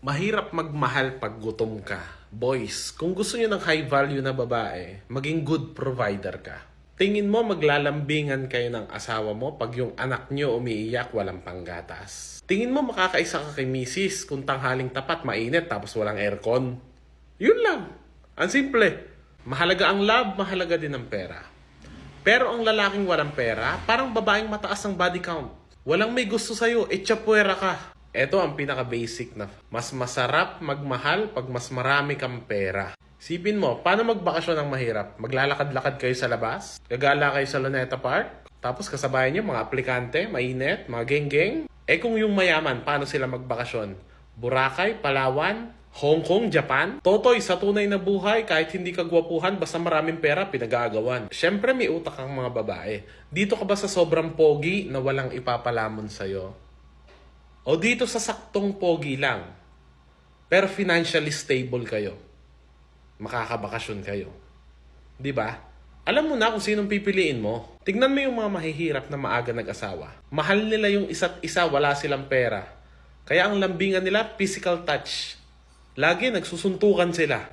Mahirap magmahal pag gutom ka. Boys, kung gusto niyo ng high value na babae, maging good provider ka. Tingin mo maglalambingan kayo ng asawa mo pag yung anak niyo umiiyak walang panggatas. Tingin mo makakaisa ka kay misis kung tanghaling tapat mainit tapos walang aircon. Yun lang. Ang simple. Mahalaga ang love, mahalaga din ang pera. Pero ang lalaking walang pera, parang babaeng mataas ang body count. Walang may gusto sa'yo, etsapuera ka. Ito ang pinaka-basic na. Mas masarap magmahal pag mas marami kang pera. Sipin mo, paano magbakasyon ng mahirap? Maglalakad-lakad kayo sa labas? Gagala kayo sa Luneta Park? Tapos kasabayan nyo mga aplikante, mainit, mga geng-geng? Eh kung yung mayaman, paano sila magbakasyon? Boracay, Palawan, Hong Kong, Japan? Totoy, sa tunay na buhay, kahit hindi ka gwapuhan, basta maraming pera, pinag-aagawan. Siyempre may utak ang mga babae. Dito ka ba sa sobrang pogi na walang ipapalamon sa'yo? O dito sa saktong pogi lang, pero financially stable kayo. Makakabakasyon kayo. 'Di ba? Alam mo na kung sinong pipiliin mo. Tignan mo yung mga mahihirap na maaga nag-asawa. Mahal nila yung isa't isa, wala silang pera. Kaya ang lambingan nila, physical touch. Lagi nagsusuntukan sila.